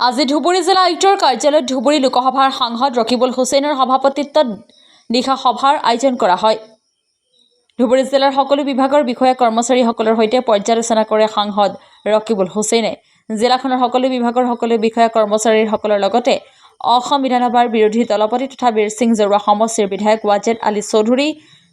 আজি ধুবুৰী জিলা আয়ুক্তৰ কাৰ্যালয়ত ধুবুৰী লোকসভাৰ সাংসদ ৰকিবুল হুছেইনৰ সভাপতিত্বত নিশা সভাৰ আয়োজন কৰা হয়। ধুবুৰী জিলাৰ সকলো বিভাগৰ বিষয়া কৰ্মচাৰীসকলৰ সৈতে পৰ্যালোচনা কৰে সাংসদ ৰকিবুল হুছেইনে। জিলাখনৰ সকলো বিভাগৰ সকলো বিষয়া কৰ্মচাৰীসকলৰ লগতে অসম বিধানসভাৰ বিৰোধী দলপতি তথা বীৰসিং জৰুৱা সমষ্টিৰ বিধায়ক ৱাজেদ আলী চৌধুৰী,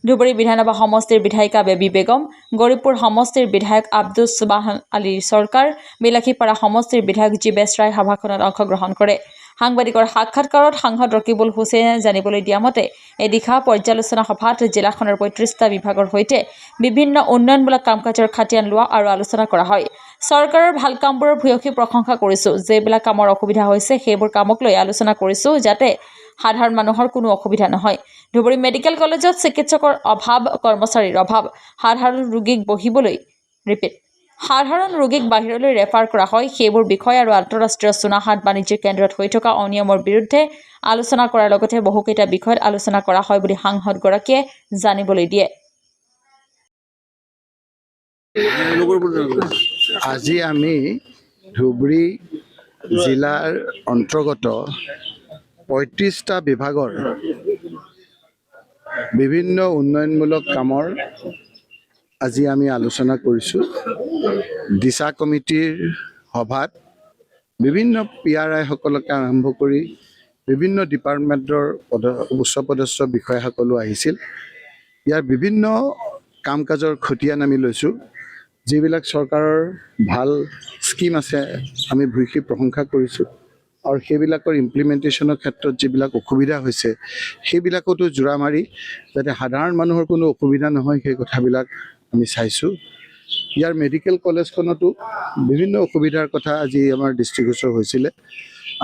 ধুবুৰী বিধানসভা সমষ্টিৰ বিধায়িকা বেবী বেগম, গৌৰীপুৰ সমষ্টিৰ বিধায়ক আব্দুছ সুবাহ আলী চৰকাৰ, বিলাসীপাৰা সমষ্টিৰ বিধায়ক জীবেশ ৰায় সভাখনত অংশগ্ৰহণ কৰে। সাংবাদিকৰ সাক্ষাৎকাৰত সাংসদ ৰকিবুল হুছেইনে জানিবলৈ দিয়া মতে এই দিশা পৰ্যালোচনা সভাত জিলাখনৰ ৩৫টা বিভাগৰ সৈতে বিভিন্ন উন্নয়নমূলক কাম-কাজৰ খাতিয়ান লোৱা আৰু আলোচনা কৰা হয়। চৰকাৰৰ ভাল কামবোৰৰ ভূয়সী প্ৰশংসা কৰিছোঁ। যিবিলাক কামৰ অসুবিধা হৈছে সেইবোৰ কামক লৈ আলোচনা কৰিছোঁ যাতে সাধাৰণ মানুহৰ কোনো অসুবিধা নহয়। ধুবুৰী মেডিকেল কলেজত চিকিৎসকৰ অভাৱ, কৰ্মচাৰীৰ অভাৱ, সাধাৰণ ৰোগীক বাহিৰলৈ ৰেফাৰ কৰা হয়। সেইবোৰ বিষয় আৰু আন্তঃৰাষ্ট্ৰীয় চুনাহাট বাণিজ্যিক কেন্দ্ৰত হৈ থকা অনিয়মৰ বিৰুদ্ধে আলোচনা কৰাৰ লগতে বহুকেইটা বিষয়ত আলোচনা কৰা হয় বুলি সাংসদগৰাকীয়ে জানিবলৈ দিয়ে। আজি আমি ধুবুৰী জিলাৰ অন্তৰ্গত ৩৫টা বিভাগৰ বিভিন্ন উন্নয়নমূলক কামৰ আজি আমি আলোচনা কৰিছোঁ। দিশা কমিটিৰ সভাত বিভিন্ন PRI-সকলকে আৰম্ভ কৰি বিভিন্ন ডিপাৰ্টমেণ্টৰ উচ্চপদস্থ বিষয়াসকলো আহিছিল। ইয়াৰ বিভিন্ন কাম কাজৰ খতিয়ান আমি লৈছোঁ। যিবিলাক চৰকাৰৰ ভাল স্কিম আছে আমি ভূয়সী প্ৰশংসা কৰিছোঁ আৰু সেইবিলাকৰ ইমপ্লিমেণ্টেশ্যনৰ ক্ষেত্ৰত যিবিলাক অসুবিধা হৈছে সেইবিলাকতো জোৰা মাৰি যাতে সাধাৰণ মানুহৰ কোনো অসুবিধা নহয় সেই কথাবিলাক আমি চাইছোঁ। ইয়াৰ মেডিকেল কলেজখনতো বিভিন্ন অসুবিধাৰ কথা আজি আমাৰ দৃষ্টিগোচৰ হৈছিলে।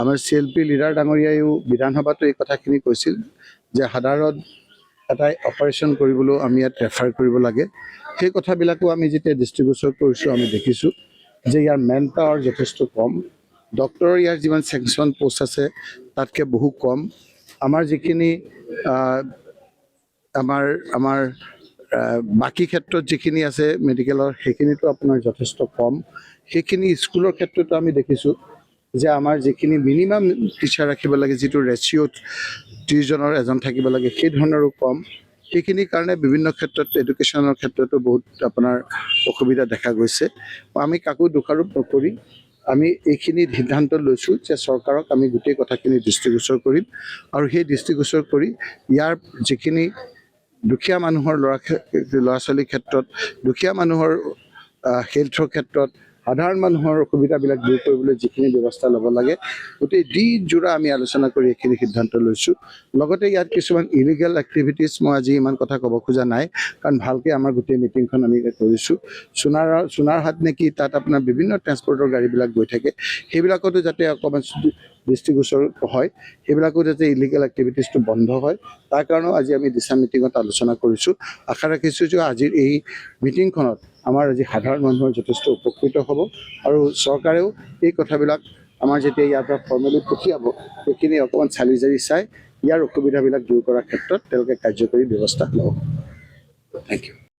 আমাৰ CLP লিডাৰ ডাঙৰীয়াইও বিধানসভাতো এই কথাখিনি কৈছিল যে সাধাৰণ এটা অপাৰেশ্যন কৰিবলৈও আমি ইয়াত ৰেফাৰ কৰিব লাগে। সেই কথাবিলাকো আমি যেতিয়া দৃষ্টিগোচৰ কৰিছোঁ আমি দেখিছোঁ যে ইয়াৰ মেন পাৱাৰ যথেষ্ট কম। ডক্টৰৰ ইয়াৰ যিমান চেংচন পোষ্ট আছে তাতকৈ বহু কম। আমাৰ যিখিনি আমাৰ বাকী ক্ষেত্ৰত যিখিনি আছে মেডিকেলৰ সেইখিনিতো আপোনাৰ যথেষ্ট কম। সেইখিনি স্কুলৰ ক্ষেত্ৰতো আমি দেখিছোঁ যে আমাৰ যিখিনি মিনিমাম টিচাৰ ৰাখিব লাগে, যিটো ৰেচিঅ'ত 30 জনৰ এজন থাকিব লাগে, সেই ধৰণৰো কম। সেইখিনিৰ কাৰণে বিভিন্ন ক্ষেত্ৰত এডুকেশ্যনৰ ক্ষেত্ৰতো বহুত আপোনাৰ অসুবিধা দেখা গৈছে। আমি কাকো দোষাৰোপ নকৰি আমি এইখিনি সিদ্ধান্ত লৈছোঁ যে চৰকাৰক আমি গোটেই কথাখিনি দৃষ্টিগোচৰ কৰিম আৰু সেই দৃষ্টিগোচৰ কৰি ইয়াৰ যিখিনি দুখীয়া মানুহৰ ল'ৰা-ছোৱালীৰ ক্ষেত্ৰত, দুখীয়া মানুহৰ হেল্থৰ ক্ষেত্ৰত, সাধাৰণ মানুহৰ অসুবিধাবিলাক দূৰ কৰিবলৈ যিখিনি ব্যৱস্থা ল'ব লাগে গোটেই দিনজোৰা আমি আলোচনা কৰি এইখিনি সিদ্ধান্ত লৈছোঁ। লগতে ইয়াত কিছুমান ইলিগেল এক্টিভিটিছ মই আজি ইমান কথা ক'ব খোজা নাই, কাৰণ ভালকৈ আমাৰ গোটেই মিটিংখন আমি কৰিছোঁ। সোণাৰহাট নেকি তাত আপোনাৰ বিভিন্ন ট্ৰেন্সপৰ্টৰ গাড়ীবিলাক গৈ থাকে, সেইবিলাকতো যাতে অকণমান দৃষ্টিগোচৰ হয়, সেইবিলাকো যাতে ইলিগেল এক্টিভিটিছটো বন্ধ হয় তাৰ কাৰণেও আজি আমি দিশা মিটিঙত আলোচনা কৰিছোঁ। আশা ৰাখিছোঁ যে আজিৰ এই মিটিংখনত আমাৰ আজি সাধাৰণ মানুহৰ যথেষ্ট উপকৃত হ'ব আৰু চৰকাৰেও এই কথাবিলাক আমাৰ যেতিয়া ইয়াৰ পৰা ফৰ্মেলি পঠিয়াব সেইখিনি অকণমান চালি জাৰি চাই ইয়াৰ অসুবিধাবিলাক দূৰ কৰাৰ ক্ষেত্ৰত তেওঁলোকে কাৰ্যকৰী ব্যৱস্থা ল'ব। Thank U.